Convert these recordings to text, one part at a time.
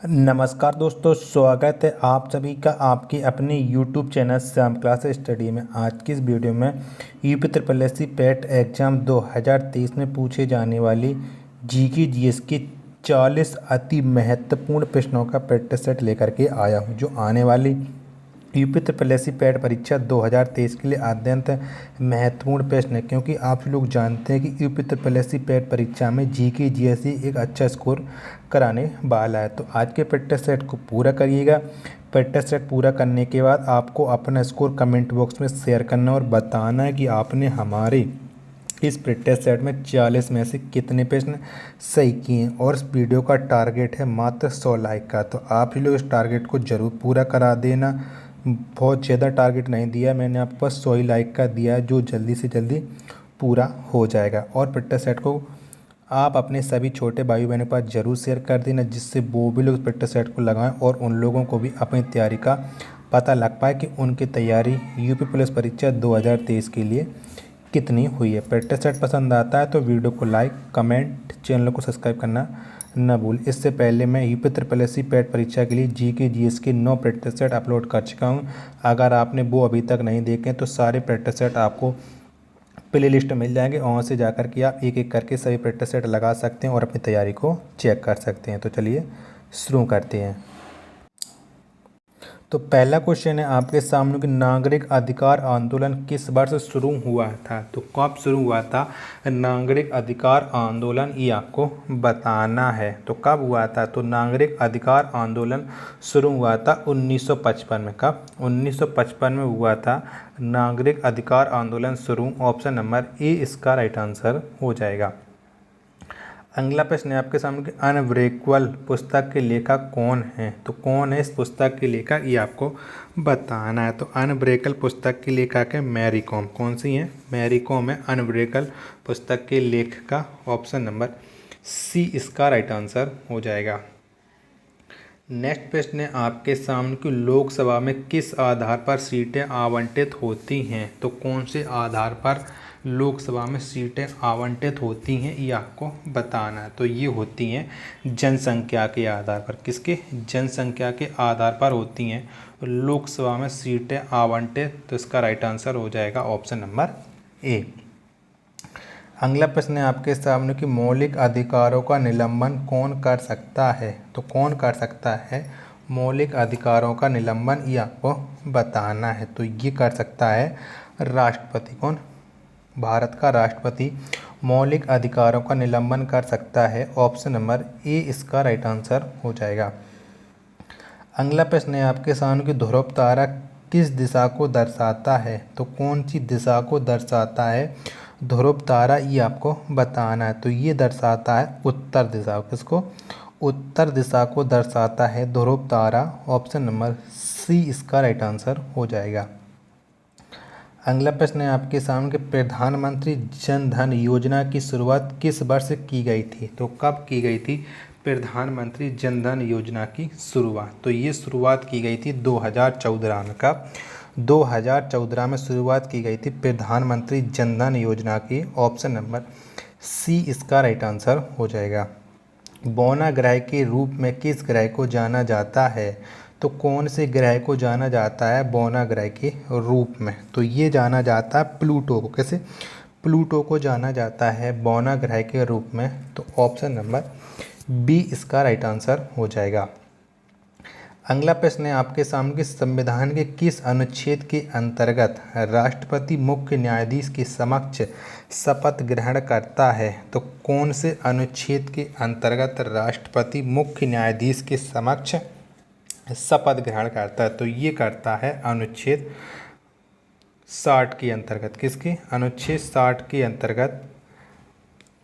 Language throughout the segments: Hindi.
नमस्कार दोस्तों, स्वागत है आप सभी का आपके अपने YouTube channel Shyam class study में। आज की इस वीडियो में यूपी ट्रिपल एस सी पेट एग्ज़ाम 2023 में पूछे जाने वाली जीके जीएस के 40 अति महत्वपूर्ण प्रश्नों का प्रैक्टिस सेट लेकर के आया हूं, जो आने वाली यूपी ट्रिपल एस सी पेट परीक्षा 2023 के लिए अत्यंत महत्वपूर्ण प्रश्न है, क्योंकि आप लोग जानते हैं कि यूपी ट्रिपल एस सी पेट परीक्षा में जीके जीएसई एक अच्छा स्कोर कराने वाला है। तो आज के प्रैक्टिस सेट को पूरा करिएगा। प्रैक्टिस सेट पूरा करने के बाद आपको अपना स्कोर कमेंट बॉक्स में शेयर करना और बताना है कि आपने हमारे इस प्रैक्टिस सेट में 40 में से कितने प्रश्न सही किए हैं। और इस वीडियो का टारगेट है मात्र 100 लाइक का, तो आप ही लोग इस टारगेट को ज़रूर पूरा करा देना। बहुत ज़्यादा टारगेट नहीं दिया मैंने, आपको बस 100 लाइक का दिया है, जो जल्दी से जल्दी पूरा हो जाएगा। और प्रैक्टिस सेट को आप अपने सभी छोटे भाई बहनों के पास ज़रूर शेयर कर देना, जिससे वो भी लोग प्रैक्टिस सेट को लगाएं और उन लोगों को भी अपनी तैयारी का पता लग पाए कि उनकी तैयारी यूपी पुलिस परीक्षा 2023 के लिए कितनी हुई है। प्रैक्टिस सेट पसंद आता है तो वीडियो को लाइक, कमेंट, चैनल को सब्सक्राइब करना न भूल। इससे पहले मैं यूपी ट्रिपल एस सी पेट परीक्षा के लिए जीके जीएस के 9 प्रैक्टिस सेट अपलोड कर चुका हूं। अगर आपने वो अभी तक नहीं देखे तो सारे प्रैक्टिस सेट आपको प्ले लिस्ट मिल जाएंगे, वहाँ से जाकर के आप एक एक करके सभी प्रैक्टिस सेट लगा सकते हैं और अपनी तैयारी को चेक कर सकते हैं। तो चलिए शुरू करते हैं। तो पहला क्वेश्चन है आपके सामने कि नागरिक अधिकार आंदोलन किस वर्ष शुरू हुआ था। तो कब शुरू हुआ था नागरिक अधिकार आंदोलन, ये आपको बताना है। तो कब हुआ था, तो नागरिक अधिकार आंदोलन शुरू हुआ था 1955 में। कब? 1955 में हुआ था नागरिक अधिकार आंदोलन शुरू। ऑप्शन नंबर ए इसका राइट आंसर हो जाएगा। अगला प्रश्न है आपके सामने कि अनब्रेकेबल पुस्तक के लेखक कौन है। तो कौन है इस पुस्तक के लेखक, ये आपको बताना है। तो अनब्रेकेबल पुस्तक की लेखक है मैरी कॉम। कौन सी है? मैरी कॉम है अनब्रेकेबल पुस्तक के लेखक का। ऑप्शन नंबर सी इसका राइट आंसर हो जाएगा। नेक्स्ट प्रश्न है आपके सामने कि लोकसभा में किस आधार पर सीटें आवंटित होती हैं। तो कौन से आधार पर लोकसभा में सीटें आवंटित होती हैं, ये आपको बताना है। तो ये होती हैं जनसंख्या के आधार पर। किसके? जनसंख्या के आधार पर होती हैं लोकसभा में सीटें आवंटित। तो इसका राइट आंसर हो जाएगा ऑप्शन नंबर ए। अगला प्रश्न है आपके सामने कि मौलिक अधिकारों का निलंबन कौन कर सकता है। तो कौन कर सकता है मौलिक अधिकारों का निलंबन, ये आपको बताना है। तो ये कर सकता है राष्ट्रपति। कौन? भारत का राष्ट्रपति मौलिक अधिकारों का निलंबन कर सकता है। ऑप्शन नंबर ए इसका राइट आंसर हो जाएगा। अगला प्रश्न है आपके सामने कि ध्रुव तारा किस दिशा को दर्शाता है। तो कौन सी दिशा को दर्शाता है ध्रुव तारा, ये आपको बताना है। तो ये दर्शाता है उत्तर दिशा। किसको? उत्तर दिशा को दर्शाता है ध्रुव तारा। ऑप्शन नंबर सी इसका राइट आंसर हो जाएगा। अगला प्रश्न है आपके सामने कि प्रधानमंत्री जन धन योजना की शुरुआत किस वर्ष की गई थी। तो कब की गई थी प्रधानमंत्री जन धन योजना की शुरुआत? तो ये शुरुआत की गई थी 2014 में। कब? 2014 में शुरुआत की गई थी प्रधानमंत्री जन धन योजना की। ऑप्शन नंबर सी इसका राइट आंसर हो जाएगा। बौना ग्रह के रूप में किस ग्रह को जाना जाता है। तो कौन से ग्रह को जाना जाता है बौना ग्रह के रूप में? तो ये जाना जाता है प्लूटो को। कैसे? प्लूटो को जाना जाता है बौना ग्रह के रूप में। तो ऑप्शन नंबर बी इसका राइट आंसर हो जाएगा। अगला प्रश्न है आपके सामने कि संविधान के किस अनुच्छेद के अंतर्गत राष्ट्रपति मुख्य न्यायाधीश के समक्ष शपथ ग्रहण करता है। तो कौन से अनुच्छेद के अंतर्गत राष्ट्रपति मुख्य न्यायाधीश के समक्ष शपथ ग्रहण करता है? तो ये करता है अनुच्छेद 60 के अंतर्गत। किसके? अनुच्छेद 60 के अंतर्गत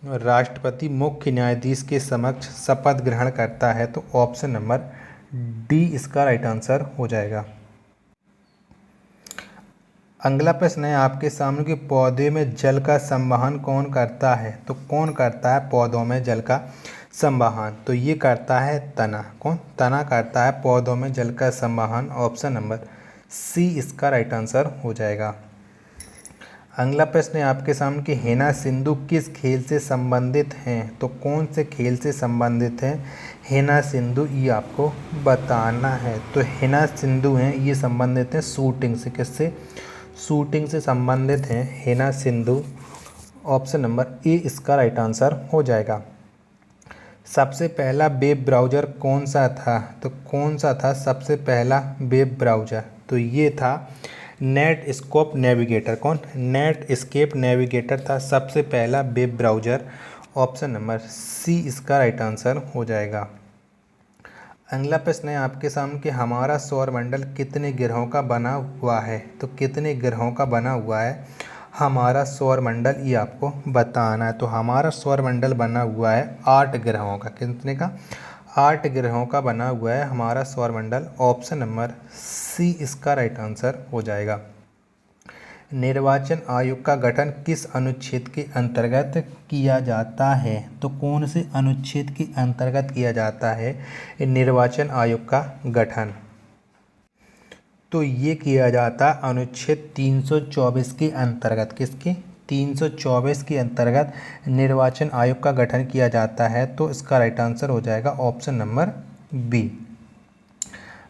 राष्ट्रपति मुख्य न्यायाधीश के समक्ष शपथ ग्रहण करता है। तो ऑप्शन नंबर डी इसका राइट आंसर हो जाएगा। अगला प्रश्न है आपके सामने कि पौधे में जल का संवहन कौन करता है। तो कौन करता है पौधों में जल का संवहन? तो ये करता है तना। कौन? तना करता है पौधों में जल का संवहन। ऑप्शन नंबर सी इसका राइट आंसर हो जाएगा। अगला प्रश्न है आपके सामने कि हिना सिंधु किस खेल से संबंधित हैं, तो कौन से खेल से संबंधित हैं हिना सिंधु, ये आपको बताना है। तो हिना सिंधु हैं ये संबंधित हैं शूटिंग से, किससे, शूटिंग से संबंधित हैं Hina Sindhu. Option number A इसका राइट आंसर हो जाएगा। सबसे पहला वेब ब्राउज़र कौन सा था, तो कौन सा था सबसे पहला वेब ब्राउज़र, तो ये था नेटस्केप नेविगेटर। कौन, नेटस्केप नेविगेटर था सबसे पहला web browser. Option number C इसका राइट आंसर हो जाएगा। अगला प्रश्न है आपके सामने कि हमारा सौरमंडल कितने ग्रहों का बना हुआ है, तो कितने ग्रहों का बना हुआ है हमारा सौरमंडल, ये आपको बताना है। तो हमारा सौरमंडल बना हुआ है 8 ग्रहों का, कितने का, 8 ग्रहों का बना हुआ है हमारा सौरमंडल। ऑप्शन नंबर सी इसका राइट आंसर हो जाएगा। निर्वाचन आयोग का गठन किस अनुच्छेद के अंतर्गत किया जाता है, तो कौन से अनुच्छेद के अंतर्गत किया जाता है निर्वाचन आयोग का गठन, तो ये किया जाता अनुच्छेद 324 के अंतर्गत, किसके, 324 के अंतर्गत निर्वाचन आयोग का गठन किया जाता है। तो इसका राइट आंसर हो जाएगा ऑप्शन नंबर बी।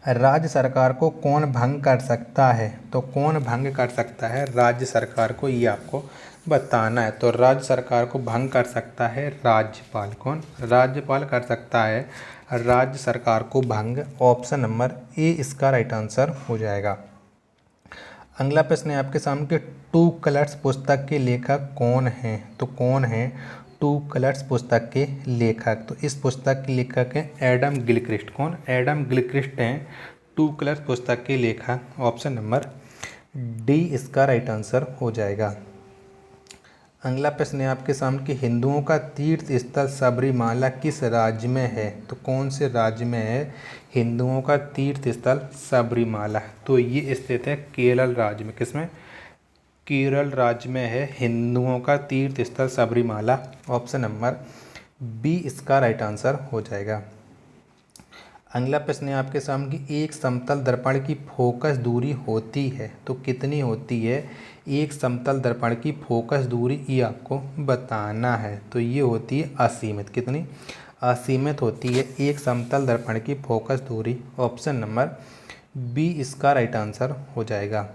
राज्य सरकार को कौन भंग कर सकता है, तो कौन भंग कर सकता है राज्य सरकार को, ये आपको बताना है। तो राज्य सरकार को भंग कर सकता है राज्यपाल। कौन, राज्यपाल कर सकता है राज्य सरकार को भंग। ऑप्शन नंबर ए इसका राइट आंसर हो जाएगा। अगला प्रश्न है आपके सामने कि टू कलर्स पुस्तक के लेखक कौन हैं, तो कौन हैं टू कलर्स पुस्तक के लेखक, तो इस पुस्तक के लेखक हैं एडम गिलक्रिस्ट। कौन, एडम गिलक्रिस्ट हैं टू कलर्स पुस्तक के लेखक। ऑप्शन नंबर डी इसका राइट आंसर हो जाएगा। अगला प्रश्न है आपके सामने कि हिंदुओं का तीर्थ स्थल सबरीमाला किस राज्य में है, तो कौन से राज्य में है हिंदुओं का तीर्थ स्थल सबरीमाला, तो ये स्थित है केरल राज्य में, किसमें, केरल राज्य में है हिंदुओं का तीर्थ स्थल सबरीमाला। ऑप्शन नंबर बी इसका राइट आंसर हो जाएगा। अगला प्रश्न है आपके सामने कि एक समतल दर्पण की फोकस दूरी होती है, तो कितनी होती है एक समतल दर्पण की फोकस दूरी, ये आपको बताना है। तो ये होती है असीमित, कितनी, असीमित होती है एक समतल दर्पण की फोकस दूरी। ऑप्शन नंबर बी इसका राइट आंसर हो जाएगा।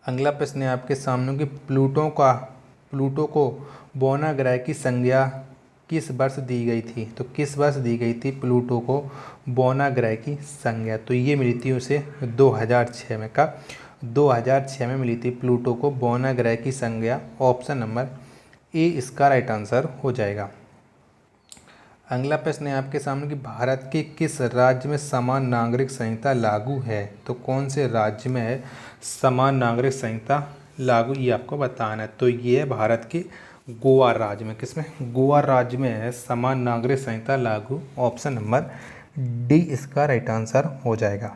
अगला प्रश्न है आपके सामने कि प्लूटो को बौना ग्रह की संज्ञा किस वर्ष दी गई थी, तो किस वर्ष दी गई थी प्लूटो को बौना ग्रह की संज्ञा, तो ये मिली थी उसे 2006 में। का 2006 में मिली थी प्लूटो को बौना ग्रह की संज्ञा। ऑप्शन नंबर ए इसका राइट आंसर हो जाएगा। अगला प्रश्न है आपके सामने कि भारत के किस राज्य में समान नागरिक संहिता लागू है, तो कौन से राज्य में है समान नागरिक संहिता लागू, ये आपको बताना है। तो ये है भारत के गोवा राज्य में, किसमें, गोवा राज्य में है समान नागरिक संहिता लागू। ऑप्शन नंबर डी इसका राइट आंसर हो जाएगा।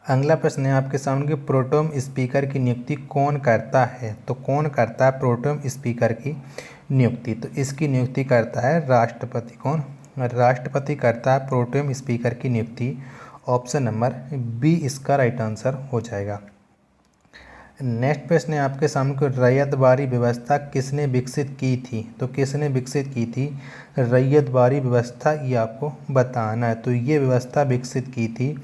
अगला प्रश्न है आपके सामने कि प्रोटेम स्पीकर की नियुक्ति कौन करता है, तो कौन करता है प्रोटेम स्पीकर की नियुक्ति, तो इसकी नियुक्ति करता है राष्ट्रपति। कौन, राष्ट्रपति करता है प्रोटेम स्पीकर की नियुक्ति। ऑप्शन नंबर बी इसका राइट आंसर हो जाएगा। नेक्स्ट प्रश्न है आपके सामने को रैयतवारी व्यवस्था किसने विकसित की थी, तो किसने विकसित की थी रैयतवारी व्यवस्था, ये आपको बताना है। तो ये व्यवस्था विकसित की थी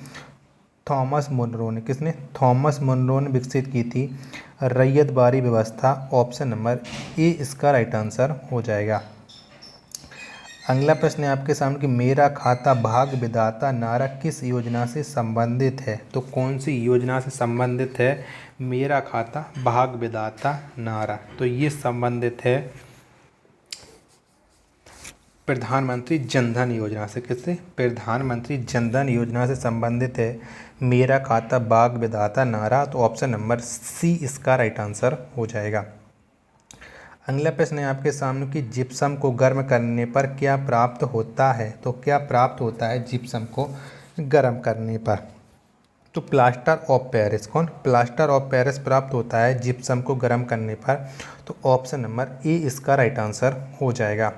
थॉमस मुनरो ने, किसने, थॉमस मुनरो ने विकसित की थी रैयतवारी व्यवस्था। ऑप्शन नंबर ए इसका राइट आंसर हो जाएगा। अगला प्रश्न है आपके सामने कि मेरा खाता भाग विधाता नारा किस योजना से संबंधित है, तो कौन सी योजना से संबंधित है मेरा खाता भाग विधाता नारा, तो ये संबंधित है प्रधानमंत्री जनधन योजना से, किससे, प्रधानमंत्री जनधन योजना से संबंधित है मेरा खाता भाग विधाता नारा। तो ऑप्शन नंबर सी इसका राइट आंसर हो जाएगा। अगला प्रश्न है आपके सामने कि जिप्सम को गर्म करने पर क्या प्राप्त होता है, तो क्या प्राप्त होता है जिप्सम को गर्म करने पर, तो प्लास्टर ऑफ पेरिस। कौन, प्लास्टर ऑफ पेरिस प्राप्त होता है जिप्सम को गर्म करने पर। तो ऑप्शन नंबर ए इसका राइट आंसर हो जाएगा।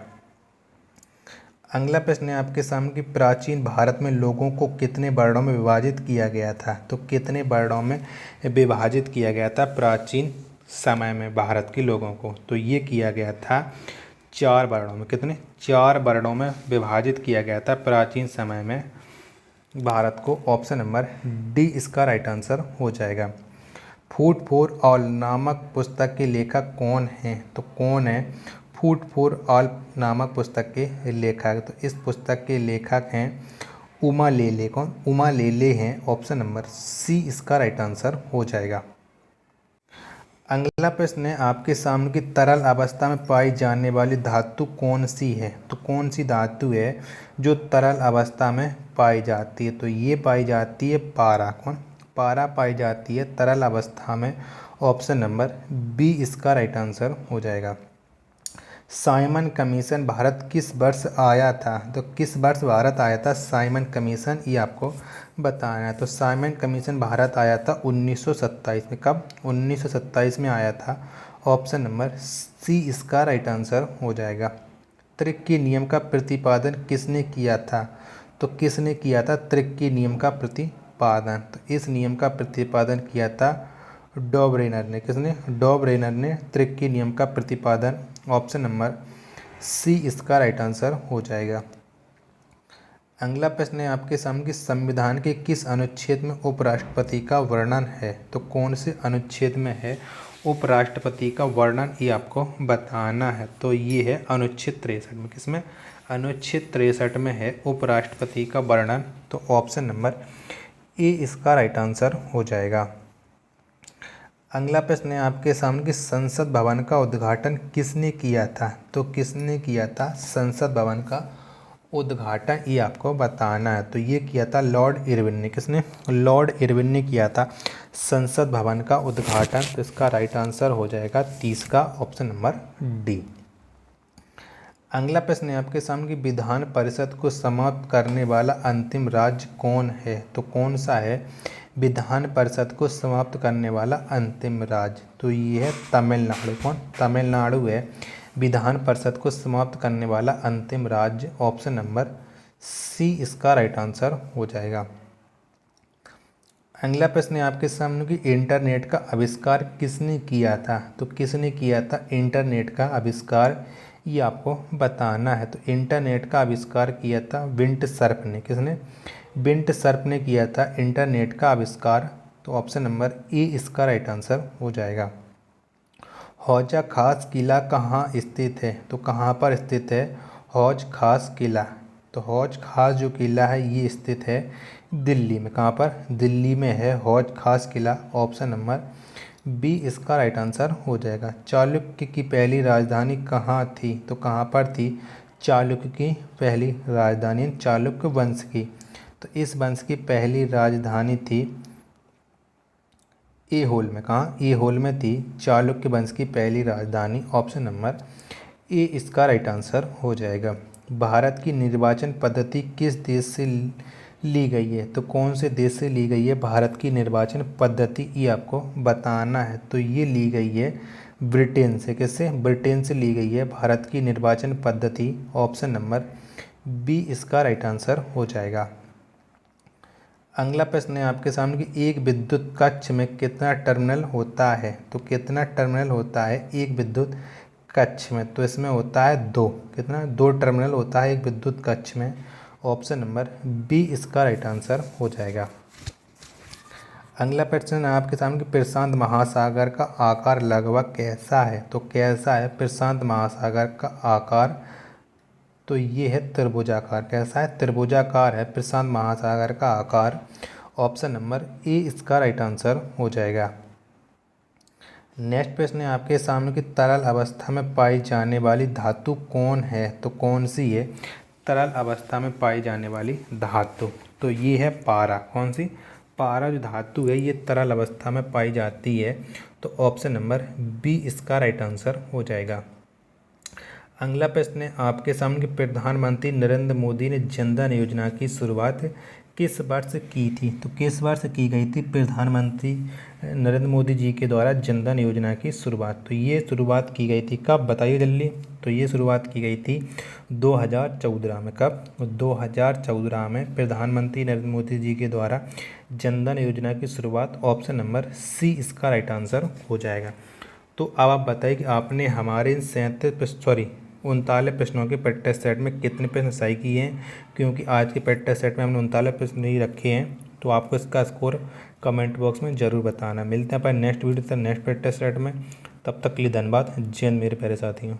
अगला प्रश्न है आपके सामने कि प्राचीन भारत में लोगों को कितने वर्णों में विभाजित किया गया था, तो कितने वर्णों में विभाजित किया गया था प्राचीन समय में भारत के लोगों को, तो ये किया गया था 4 वर्णों में। कितने? 4 वर्णों में विभाजित किया गया था प्राचीन समय में भारत को। ऑप्शन नंबर डी इसका राइट आंसर हो जाएगा। फूड फॉर ऑल नामक पुस्तक के लेखक कौन हैं? तो कौन है फूड फॉर ऑल नामक पुस्तक के लेखक? तो इस पुस्तक के लेखक हैं उमा लेले। कौन? उमा लेले हैं। ऑप्शन नंबर सी इसका राइट आंसर हो जाएगा। अगला प्रश्न है आपके सामने की तरल अवस्था में पाई जाने वाली धातु कौन सी है? तो कौन सी धातु है जो तरल अवस्था में पाई जाती है? तो ये पाई जाती है पारा। कौन? पारा पाई जाती है तरल अवस्था में। ऑप्शन नंबर बी इसका राइट आंसर हो जाएगा। साइमन कमीशन भारत किस वर्ष आया था? तो किस वर्ष भारत आया था साइमन कमीशन, ये आपको बताना है। तो साइमन कमीशन भारत आया था 1927 में। कब? 1927 में आया था। ऑप्शन नंबर सी इसका राइट आंसर हो जाएगा। त्रिज्यीय नियम का प्रतिपादन किसने किया था? तो किसने किया था त्रिज्यीय नियम का प्रतिपादन? तो इस नियम का प्रतिपादन किया था डॉबरेनर ने। किसने? डॉबरेनर ने त्रिज्यीय नियम का प्रतिपादन। ऑप्शन नंबर सी इसका राइट आंसर हो जाएगा। अगला प्रश्न है आपके सामने कि संविधान के किस अनुच्छेद में उपराष्ट्रपति का वर्णन है? तो कौन से अनुच्छेद में है उपराष्ट्रपति का वर्णन, ये आपको बताना है। तो ये है अनुच्छेद 63 में। किसमें? अनुच्छेद 63 में है उपराष्ट्रपति का वर्णन। तो ऑप्शन नंबर ए इसका राइट आंसर हो जाएगा। अगला प्रश्न है आपके सामने कि संसद भवन का उद्घाटन किसने किया था? तो किसने किया था संसद भवन का उद्घाटन, ये आपको बताना है। तो ये किया था लॉर्ड इरविन ने। किसने? लॉर्ड इरविन ने किया था संसद भवन का उद्घाटन। तो इसका राइट आंसर हो जाएगा 30 का ऑप्शन नंबर डी। अगला प्रश्न है आपके सामने कि विधान परिषद को समाप्त करने वाला अंतिम राज्य कौन है? तो कौन सा है विधान परिषद को समाप्त करने वाला अंतिम राज्य? तो ये है तमिलनाडु। कौन? तमिलनाडु है विधान परिषद को समाप्त करने वाला अंतिम राज्य। ऑप्शन नंबर सी इसका राइट आंसर हो जाएगा। अगला प्रश्न है आपके सामने कि इंटरनेट का आविष्कार किसने किया था? तो किसने किया था इंटरनेट का आविष्कार, ये आपको बताना है। तो इंटरनेट का आविष्कार किया था विंट सर्फ ने। किसने? विंट सर्फ ने किया था इंटरनेट का आविष्कार। तो ऑप्शन नंबर ए इसका राइट आंसर हो जाएगा। हौजा खास किला कहाँ स्थित है? तो कहाँ पर स्थित है हौज खास किला? तो हौज खास जो किला है ये स्थित है दिल्ली में। कहाँ पर? दिल्ली में है हौज खास किला। ऑप्शन नंबर बी इसका राइट आंसर हो जाएगा। चालुक्य की पहली राजधानी कहाँ थी? तो कहाँ पर थी चालुक्य की पहली राजधानी? चालुक्य वंश की। तो इस वंश की पहली राजधानी थी ऐहोल में। कहाँ? ऐहोल में थी चालुक्य वंश की पहली राजधानी। ऑप्शन नंबर ए इसका राइट आंसर हो जाएगा। भारत की निर्वाचन पद्धति किस देश से ली गई है? तो कौन से देश से ली गई है भारत की निर्वाचन पद्धति, ये आपको बताना है। तो ये ली गई है ब्रिटेन से। किससे? ब्रिटेन से ली गई है भारत की निर्वाचन पद्धति। ऑप्शन नंबर बी इसका राइट आंसर हो जाएगा। अगला प्रश्न है आपके सामने कि एक विद्युत कक्ष में कितना टर्मिनल होता है? तो कितना टर्मिनल होता है एक विद्युत कक्ष में? तो इसमें होता है 2। कितना? 2 टर्मिनल होता है एक विद्युत कक्ष में। ऑप्शन नंबर बी इसका राइट आंसर हो जाएगा। अगला प्रश्न है आपके सामने कि प्रशांत महासागर का आकार लगभग कैसा है? तो कैसा है प्रशांत महासागर का आकार? तो ये है त्रिभुजाकार। कैसा है? त्रिभुजाकार है प्रशांत महासागर का आकार। ऑप्शन नंबर ए इसका राइट आंसर हो जाएगा। नेक्स्ट प्रश्न है आपके सामने कि तरल अवस्था में पाई जाने वाली धातु कौन है? तो कौन सी है तरल अवस्था में पाई जाने वाली धातु? तो ये है पारा। कौन सी? पारा जो धातु है ये तरल अवस्था में पाई जाती है। तो ऑप्शन नंबर बी इसका राइट आंसर हो जाएगा। अगला प्रश्न है आपके सामने कि प्रधानमंत्री नरेंद्र मोदी ने जन धन योजना की शुरुआत किस वर्ष की थी? तो किस वर्ष की गई थी प्रधानमंत्री नरेंद्र मोदी जी के द्वारा जन धन योजना की शुरुआत? तो ये शुरुआत की गई थी कब? बताइए जल्दी। तो ये शुरुआत की गई थी 2014 में। कब? 2014 में प्रधानमंत्री नरेंद्र मोदी जी के द्वारा जन धन योजना की शुरुआत। ऑप्शन नंबर सी इसका राइट आंसर हो जाएगा। तो अब आप बताइए कि आपने हमारे इन 39 प्रश्नों के प्रैक्टिस सेट में कितने प्रश्न सही किए हैं, क्योंकि आज के प्रैक्टिस सेट में हमने 39 प्रश्न ही रखे हैं। तो आपको इसका स्कोर कमेंट बॉक्स में ज़रूर बताना। मिलते हैं अपन नेक्स्ट वीडियो से नेक्स्ट प्रैक्टिस सेट में। तब तक के लिए धन्यवाद। जय हिंद मेरे प्यारे साथियों।